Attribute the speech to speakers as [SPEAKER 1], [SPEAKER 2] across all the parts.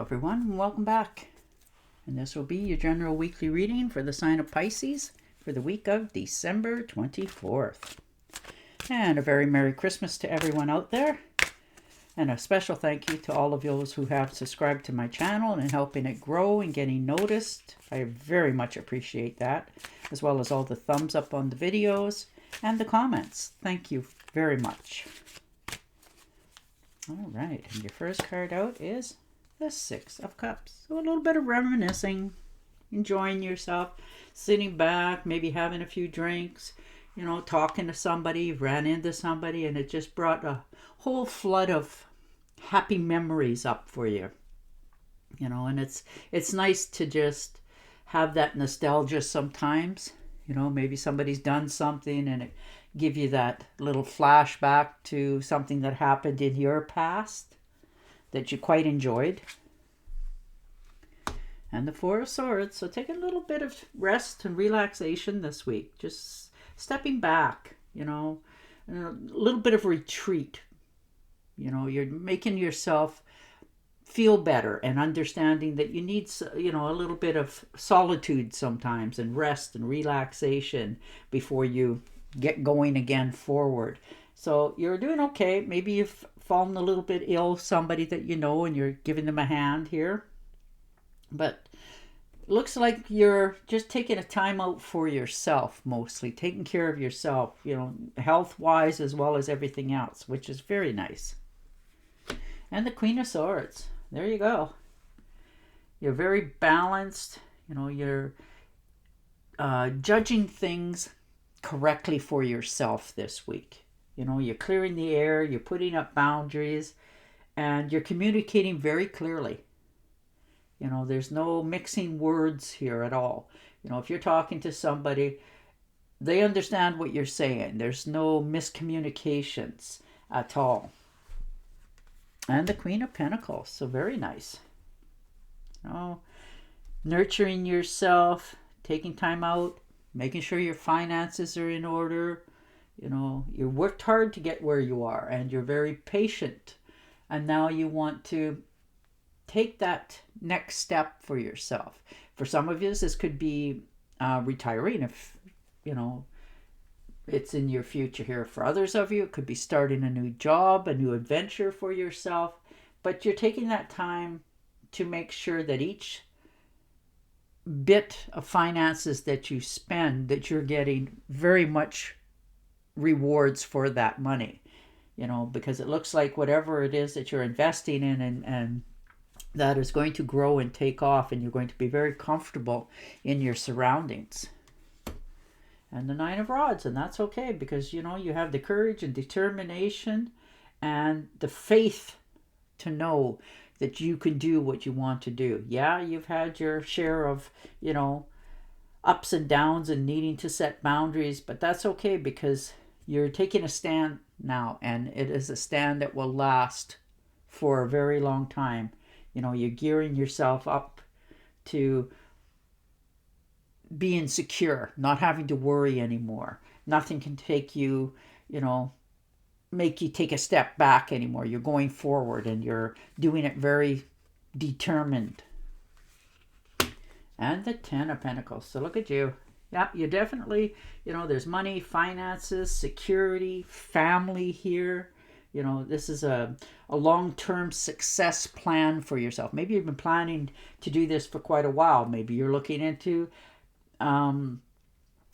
[SPEAKER 1] everyone, and welcome back. And this will be your general weekly reading for the sign of Pisces for the week of December 24th. And a very Merry Christmas to everyone out there. And a special thank you to all of those who have subscribed to my channel and helping it grow and getting noticed. I very much appreciate that, as well as all the thumbs up on the videos and the comments. Thank you very much. All right, and your first card out is the Six of Cups. So a little bit of reminiscing, enjoying yourself, sitting back, maybe having a few drinks, you know, talking to somebody, ran into somebody, and it just brought a whole flood of happy memories up for you. You know, and it's nice to just have that nostalgia sometimes. You know, maybe somebody's done something and it give you that little flashback to something that happened in your past that you quite enjoyed. And the Four of Swords. So take a little bit of rest and relaxation this week. Just stepping back, you know, and a little bit of retreat. You know, you're making yourself feel better and understanding that you need, you know, a little bit of solitude sometimes and rest and relaxation before you get going again forward. So you're doing okay. Maybe you've fallen a little bit ill, somebody that you know, and you're giving them a hand here. But it looks like you're just taking a time out for yourself, mostly taking care of yourself, you know, health-wise as well as everything else, which is very nice. And the Queen of Swords. There you go. You're very balanced. You know, you're judging things correctly for yourself this week. You know, you're clearing the air, you're putting up boundaries, and you're communicating very clearly. You know, there's no mixing words here at all. You know, if you're talking to somebody, they understand what you're saying. There's no miscommunications at all. And the Queen of Pentacles, so very nice. You know, nurturing yourself, taking time out, making sure your finances are in order. You know, you worked hard to get where you are and you're very patient. And now you want to take that next step for yourself. For some of you, this could be retiring if, you know, it's in your future here. For others of you, it could be starting a new job, a new adventure for yourself. But you're taking that time to make sure that each bit of finances that you spend, that you're getting very much rewards for that money, you know, because it looks like whatever it is that you're investing in and that is going to grow and take off, and you're going to be very comfortable in your surroundings. And the Nine of Rods, and that's okay because, you know, you have the courage and determination and the faith to know that you can do what you want to do. Yeah, you've had your share of, you know, ups and downs and needing to set boundaries, but that's okay because you're taking a stand now, and it is a stand that will last for a very long time. You know, you're gearing yourself up to being secure, not having to worry anymore. Nothing can take you, you know, make you take a step back anymore. You're going forward and you're doing it very determined. And the Ten of Pentacles. So look at you. Yeah, you definitely, you know, there's money, finances, security, family here. You know, this is a long-term success plan for yourself. Maybe you've been planning to do this for quite a while. Maybe you're looking into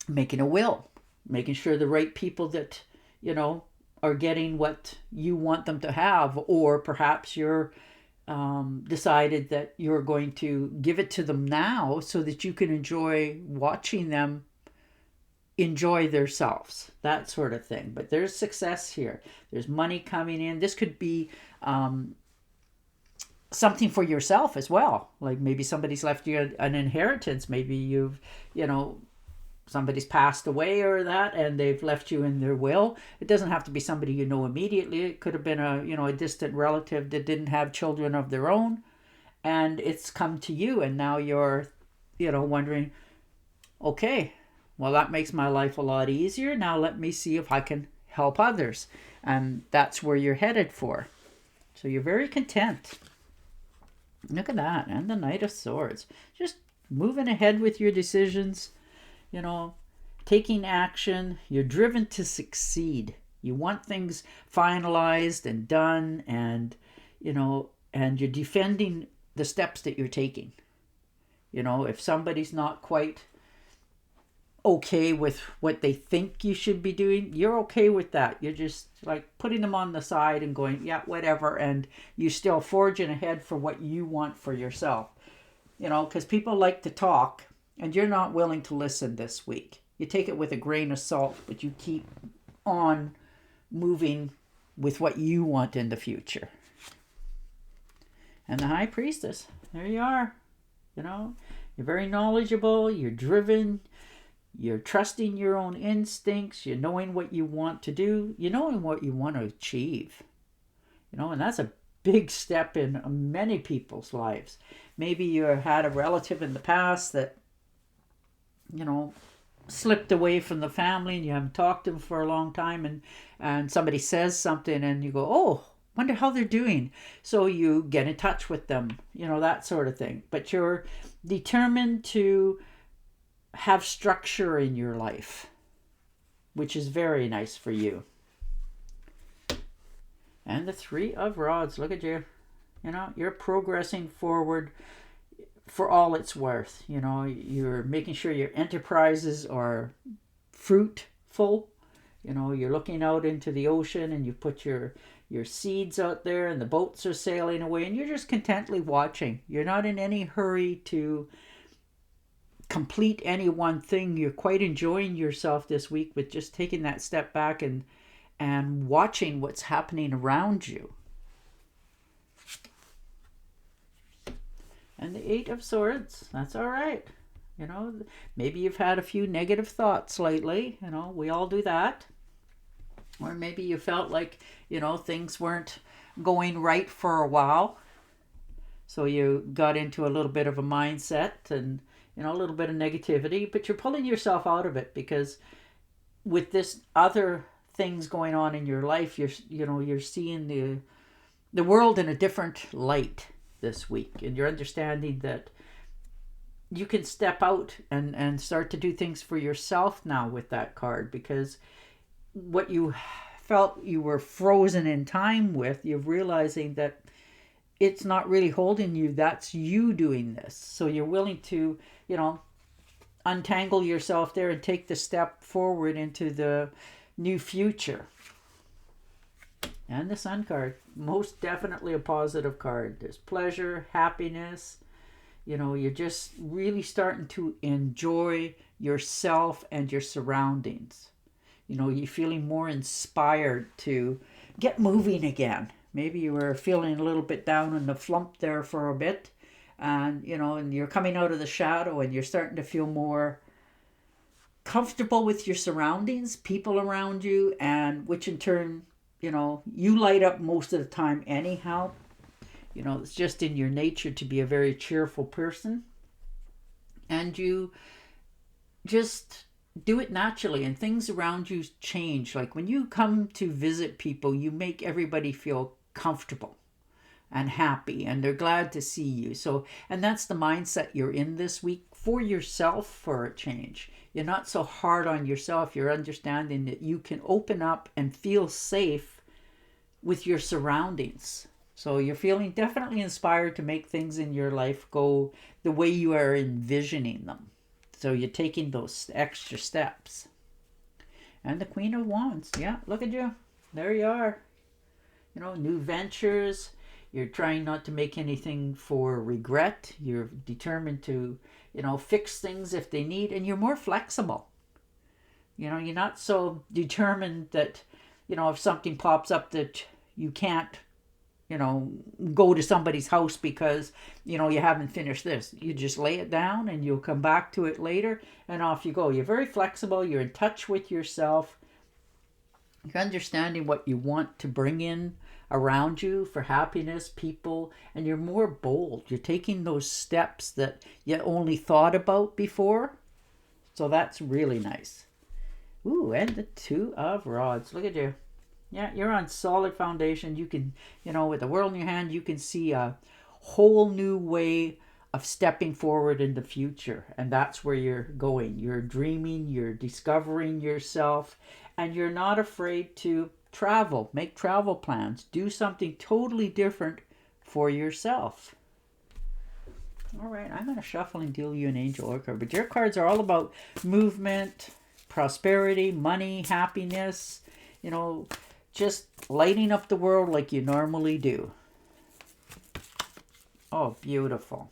[SPEAKER 1] making a will, making sure the right people that, you know, are getting what you want them to have, or perhaps you're decided that you're going to give it to them now so that you can enjoy watching them enjoy themselves, that sort of thing. But there's success here. There's money coming in. This could be something for yourself as well. Like maybe somebody's left you an inheritance. Maybe you've, you know, somebody's passed away or that, and they've left you in their will. It doesn't have to be somebody you know immediately. It could have been a, you know, a distant relative that didn't have children of their own, and it's come to you, and now you're, you know, wondering, okay, well, that makes my life a lot easier. Now let me see if I can help others. And that's where you're headed for. So you're very content. Look at that. And the Knight of Swords. Just moving ahead with your decisions, you know, taking action. You're driven to succeed. You want things finalized and done, and, and you're defending the steps that you're taking. If somebody's not quite okay with what they think you should be doing, you're okay with that. You're just like putting them on the side and going, yeah, whatever, and you still forging ahead for what you want for yourself. Because people like to talk and you're not willing to listen this week. You take it with a grain of salt, but you keep on moving with what you want in the future. And the High Priestess, there you are. You're very knowledgeable, you're driven, you're trusting your own instincts, you're knowing what you want to do, you're knowing what you want to achieve. And that's a big step in many people's lives. Maybe you had a relative in the past that, slipped away from the family and you haven't talked to them for a long time, and somebody says something and you go, oh, wonder how they're doing. So you get in touch with them, that sort of thing. But you're determined to have structure in your life, which is very nice for you. And the Three of Rods, look at you. You're progressing forward for all it's worth. You're making sure your enterprises are fruitful. You're looking out into the ocean and you put your seeds out there and the boats are sailing away and you're just contently watching. You're not in any hurry to complete any one thing. You're quite enjoying yourself this week with just taking that step back and watching what's happening around you. And the Eight of Swords, that's all right. Maybe you've had a few negative thoughts lately. We all do that. Or maybe you felt like, things weren't going right for a while. So you got into a little bit of a mindset and, a little bit of negativity, but you're pulling yourself out of it because with this other things going on in your life, you're seeing the world in a different light this week, and you're understanding that you can step out and start to do things for yourself now with that card, because what you felt you were frozen in time with, you're realizing that it's not really holding you, that's you doing this. So you're willing to, untangle yourself there and take the step forward into the new future. And the Sun card, most definitely a positive card. There's pleasure, happiness. You're just really starting to enjoy yourself and your surroundings. You're feeling more inspired to get moving again. Maybe you were feeling a little bit down in the flump there for a bit. And, and you're coming out of the shadow and you're starting to feel more comfortable with your surroundings, people around you, and which in turn, you light up most of the time anyhow. It's just in your nature to be a very cheerful person. And you just do it naturally, and things around you change. Like when you come to visit people, you make everybody feel comfortable and happy, and they're glad to see you. So, and that's the mindset you're in this week for yourself for a change. You're not so hard on yourself. You're understanding that you can open up and feel safe with your surroundings. So you're feeling definitely inspired to make things in your life go the way you are envisioning them. So you're taking those extra steps. And the Queen of Wands. Yeah, look at you. There you are. New ventures. You're trying not to make anything for regret. You're determined to, fix things if they need. And you're more flexible. You're not so determined that, if something pops up that you can't, go to somebody's house because, you haven't finished this. You just lay it down and you'll come back to it later and off you go. You're very flexible. You're in touch with yourself. You're understanding what you want to bring in around you for happiness, people, and you're more bold. You're taking those steps that you only thought about before. So that's really nice. Ooh, and the Two of Rods. Look at you. Yeah, you're on solid foundation. You can, with the world in your hand, you can see a whole new way of stepping forward in the future. And that's where you're going. You're dreaming, you're discovering yourself, and you're not afraid to travel, make travel plans, do something totally different for yourself. All right, I'm going to shuffle and deal you an angel oracle. But your cards are all about movement, prosperity, money, happiness, you know, just lighting up the world like you normally do. Oh, beautiful.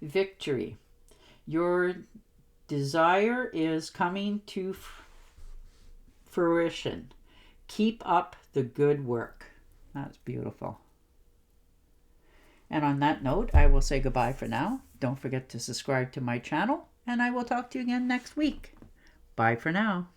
[SPEAKER 1] Victory. Your desire is coming to fruition. Keep up the good work. That's beautiful. And on that note, I will say goodbye for now. Don't forget to subscribe to my channel, and I will talk to you again next week. Bye for now.